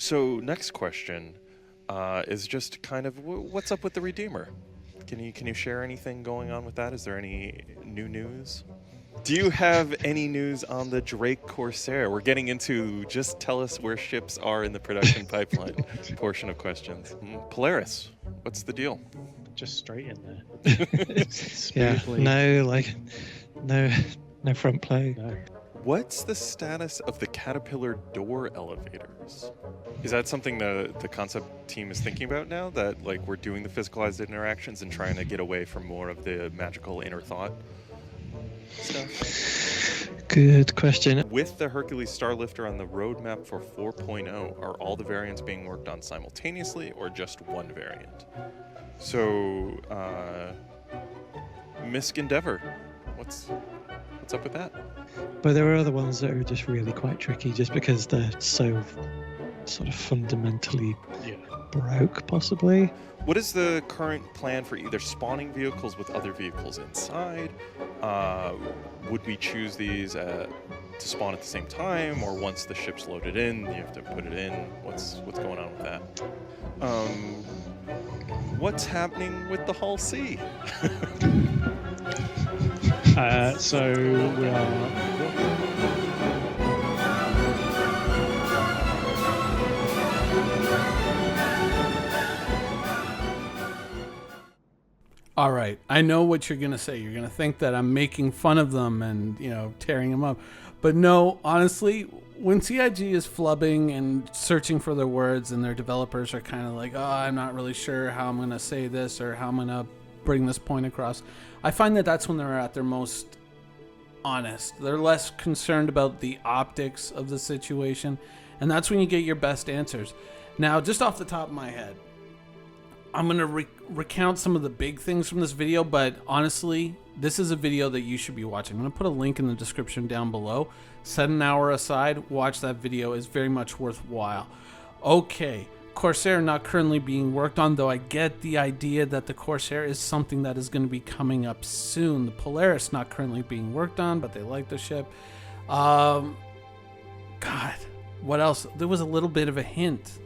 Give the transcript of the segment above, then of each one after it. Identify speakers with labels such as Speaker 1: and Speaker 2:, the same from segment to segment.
Speaker 1: So next question is just kind of what's up with the Redeemer? Can you share anything going on with that? Is there any new news? Do you have any news on the Drake Corsair? We're getting into just tell us where ships are in the production pipeline portion of questions. Polaris, what's the deal?
Speaker 2: Just straight in there.
Speaker 3: Yeah,
Speaker 2: Smoothly.
Speaker 3: no front play.
Speaker 2: No.
Speaker 1: What's the status of the Caterpillar door elevators? Is that something the concept team is thinking about now? That like we're doing the physicalized interactions and trying to get away from more of the magical inner thought stuff?
Speaker 3: Good question.
Speaker 1: With the Hercules Starlifter on the roadmap for 4.0, are all the variants being worked on simultaneously or just one variant? So, Misk Endeavor, what's up with that?
Speaker 3: But there are other ones that are just really quite tricky just because they're so sort of fundamentally
Speaker 2: Yeah.
Speaker 3: broke, possibly.
Speaker 1: What is the current plan for either spawning vehicles with other vehicles inside? Would we choose these to spawn at the same time, or once the ship's loaded in, you have to put it in? What's going on with that? What's happening with the Hull C?
Speaker 2: So we are.
Speaker 4: All right, I know what you're going to say. You're going to think that I'm making fun of them and, tearing them up. But no, honestly, when CIG is flubbing and searching for their words and their developers are kind of like, oh, I'm not really sure how I'm going to say this or how I'm going to bring this point across, I find that that's when they're at their most honest. They're less concerned about the optics of the situation, and that's when you get your best answers. Now, just off the top of my head, I'm going to recount some of the big things from this video, but honestly, this is a video that you should be watching. I'm going to put a link in the description down below. Set an hour aside, watch that video. It's very much worthwhile. Okay, Corsair not currently being worked on, though I get the idea that the Corsair is something that is going to be coming up soon. The Polaris not currently being worked on, but they like the ship. God, what else? There was a little bit of a hint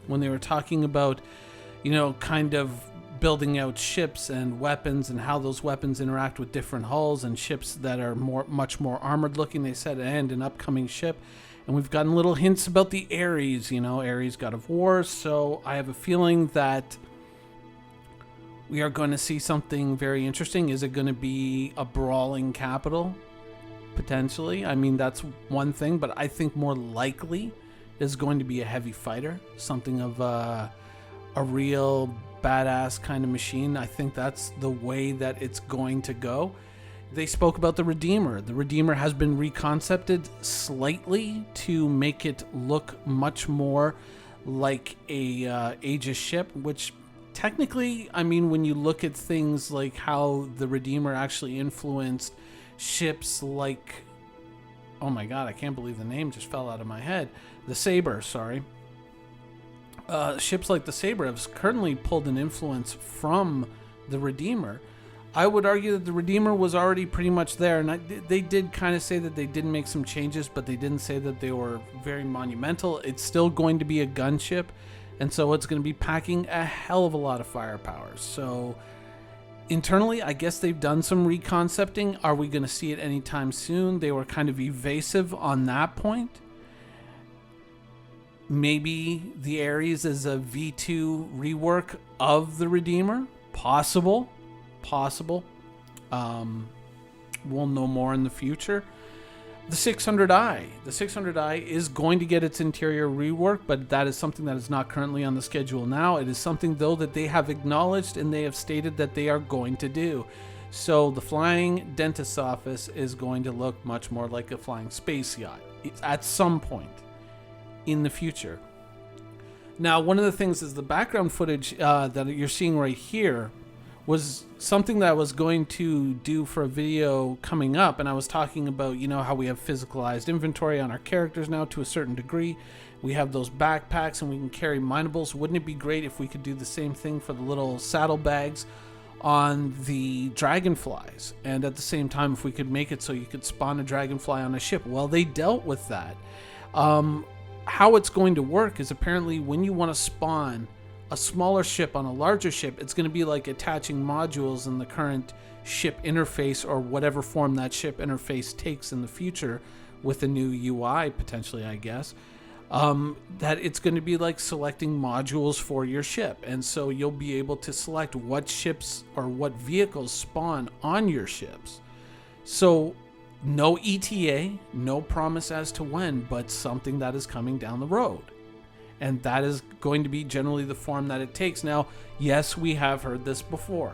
Speaker 4: when they were talking about kind of building out ships and weapons and how those weapons interact with different hulls and ships that are much more armored looking. They said, and an upcoming ship. And we've gotten little hints about the Ares, Ares, God of War. So I have a feeling that we are going to see something very interesting. Is it going to be a brawling capital? Potentially. I mean, that's one thing, but I think more likely is going to be a heavy fighter, something of a real badass kind of machine. I think that's the way that it's going to go. They spoke about the Redeemer. The Redeemer has been reconcepted slightly to make it look much more like a Aegis ship, which technically, I mean, when you look at things like how the Redeemer actually influenced ships like, oh my god, I can't believe the name just fell out of my head. The Saber, sorry. Ships like the Saber have currently pulled an influence from the Redeemer. I would argue that the Redeemer was already pretty much there, and they did kind of say that they did make some changes, but they didn't say that they were very monumental. It's still going to be a gunship, and so it's going to be packing a hell of a lot of firepower. So internally, I guess they've done some reconcepting. Are we going to see it anytime soon? They were kind of evasive on that point. Maybe the Ares is a V2 rework of the Redeemer. Possible. We'll know more in the future. The 600i. The 600i is going to get its interior rework, but that is something that is not currently on the schedule now. It is something, though, that they have acknowledged and they have stated that they are going to do. So the flying dentist's office is going to look much more like a flying space yacht at some point in the future. Now, one of the things is the background footage that you're seeing right here was something that I was going to do for a video coming up, and I was talking about, how we have physicalized inventory on our characters now to a certain degree. We have those backpacks and we can carry minables. Wouldn't it be great if we could do the same thing for the little saddlebags on the dragonflies? And at the same time, if we could make it so you could spawn a dragonfly on a ship. Well, they dealt with that. how it's going to work is apparently when you want to spawn a smaller ship on a larger ship, it's going to be like attaching modules in the current ship interface or whatever form that ship interface takes in the future with a new UI potentially, I guess. That it's going to be like selecting modules for your ship. And so you'll be able to select what ships or what vehicles spawn on your ships. So no ETA, no promise as to when, but something that is coming down the road. And that is going to be generally the form that it takes. Now, yes, we have heard this before,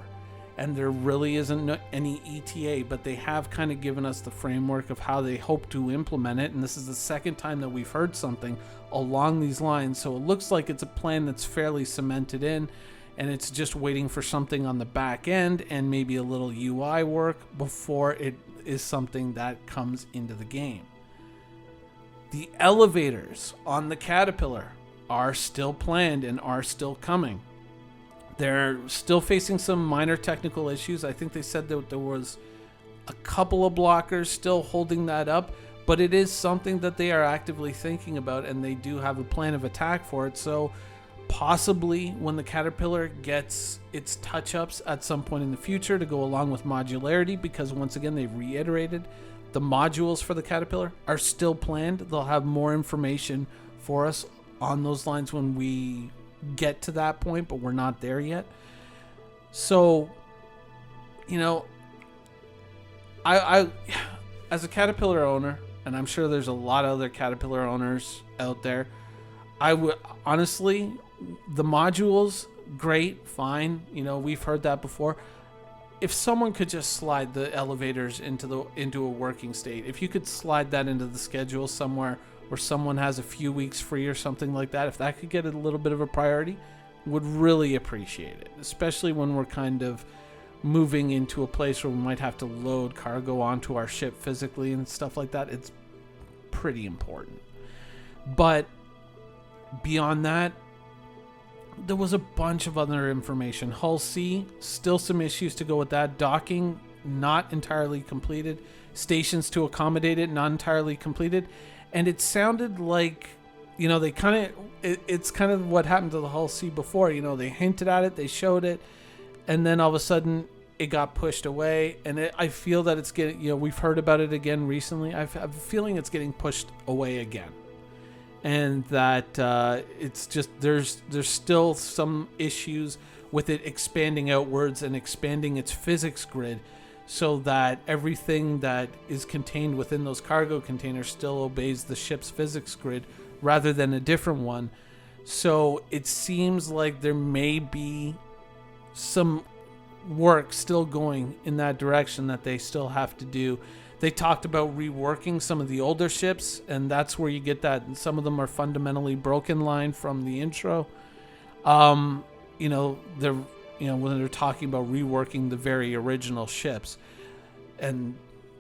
Speaker 4: and there really isn't any ETA, but they have kind of given us the framework of how they hope to implement it. And this is the second time that we've heard something along these lines. So it looks like it's a plan that's fairly cemented in, and it's just waiting for something on the back end and maybe a little UI work before it is something that comes into the game. The elevators on the Caterpillar are still planned and are still coming. They're still facing some minor technical issues. I think they said that there was a couple of blockers still holding that up, but it is something that they are actively thinking about, and they do have a plan of attack for it. So possibly when the Caterpillar gets its touch-ups at some point in the future to go along with modularity, because once again they've reiterated the modules for the Caterpillar are still planned. They'll have more information for us on those lines when we get to that point, but we're not there yet. So, you know, I as a Caterpillar owner, and I'm sure there's a lot of other Caterpillar owners out there, I would honestly, the modules, great, fine. You know, we've heard that before. If someone could just slide the elevators into a working state, if you could slide that into the schedule somewhere where someone has a few weeks free or something like that, if that could get a little bit of a priority, would really appreciate it, especially when we're kind of moving into a place where we might have to load cargo onto our ship physically and stuff like that. It's pretty important. But beyond that, there was a bunch of other information. Hull C, still some issues to go with that. Docking, not entirely completed. Stations to accommodate it, not entirely completed. And it sounded like, you know, they kind of, it's kind of what happened to the Hull C before. You know, they hinted at it, they showed it, and then all of a sudden it got pushed away. And I feel that it's getting, you know, we've heard about it again recently. I have a feeling it's getting pushed away again. And that it's just, there's still some issues with it expanding outwards and expanding its physics grid, so that everything that is contained within those cargo containers still obeys the ship's physics grid rather than a different one. So it seems like there may be some work still going in that direction that they still have to do. They talked about reworking some of the older ships, and that's where you get that some of them are fundamentally broken line from the intro. You know, they're, you know, when they're talking about reworking the very original ships and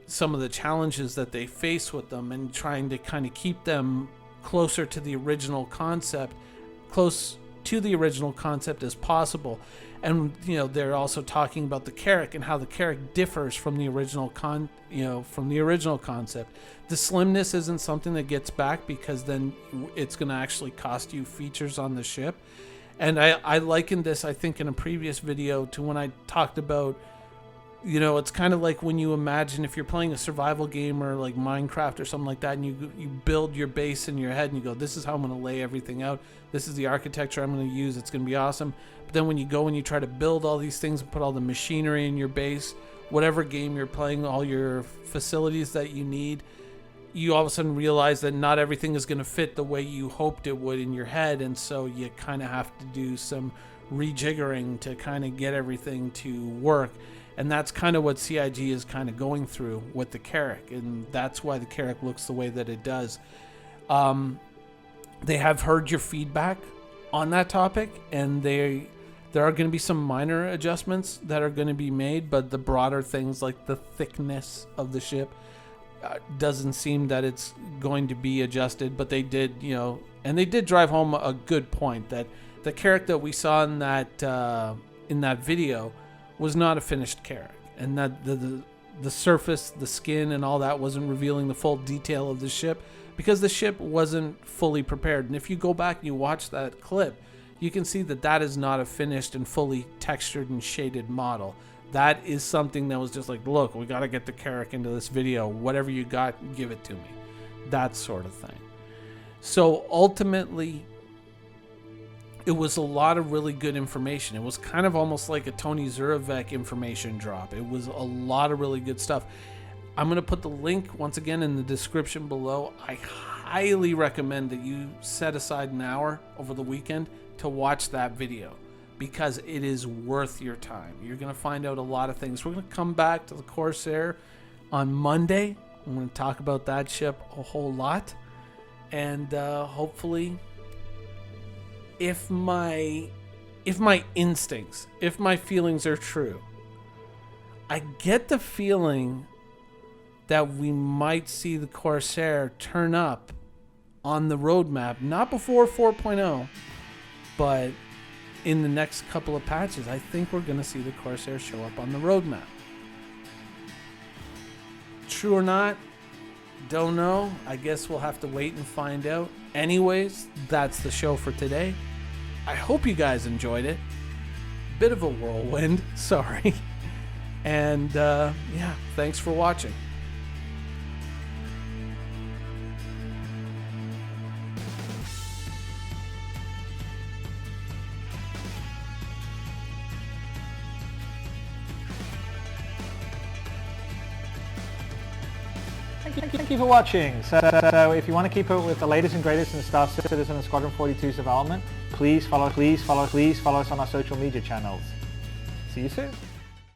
Speaker 4: some of the challenges that they face with them, and trying to kind of keep them closer to the original concept, close to the original concept as possible. And, you know, they're also talking about the Carrack and how the Carrack differs from the original concept. The slimness isn't something that gets back, because then it's going to actually cost you features on the ship. And I likened this, I think, in a previous video to when I talked about, you know, it's kind of like when you imagine if you're playing a survival game or like Minecraft or something like that, and you build your base in your head and you go, this is how I'm going to lay everything out. This is the architecture I'm going to use. It's going to be awesome. But then when you go and you try to build all these things and put all the machinery in your base, whatever game you're playing, all your facilities that you need, you all of a sudden realize that not everything is going to fit the way you hoped it would in your head. And so you kind of have to do some rejiggering to kind of get everything to work. And that's kind of what CIG is kind of going through with the Carrack. And that's why the Carrack looks the way that it does. They have heard your feedback on that topic, and there are going to be some minor adjustments that are going to be made, but the broader things like the thickness of the ship doesn't seem that it's going to be adjusted. But they did, you know, and they did drive home a good point that the Carrack that we saw in that video was not a finished Carrack, and that the surface, the skin, and all that wasn't revealing the full detail of the ship, because the ship wasn't fully prepared. And if you go back and you watch that clip, you can see that that is not a finished and fully textured and shaded model. That is something that was just like, look, we got to get the Carrack into this video. Whatever you got, give it to me. That sort of thing. So ultimately, it was a lot of really good information. It was kind of almost like a Tony Zurovec information drop. It was a lot of really good stuff. I'm going to put the link once again in the description below. I highly recommend that you set aside an hour over the weekend to watch that video, because it is worth your time. You're going to find out a lot of things. We're going to come back to the Corsair on Monday. I'm going to talk about that ship a whole lot. And hopefully, if my instincts, if my feelings are true, I get the feeling that we might see the Corsair turn up on the roadmap, not before 4.0, but in the next couple of patches. I think we're going to see the Corsair show up on the roadmap. True or not, don't know. I guess we'll have to wait and find out. Anyways, that's the show for today. I hope you guys enjoyed it. Bit of a whirlwind, sorry. And yeah, thanks for watching.
Speaker 5: Thank you for watching. So if you want to keep up with the latest and greatest in Star Citizen and Squadron 42's development, please follow us on our social media channels. See you soon.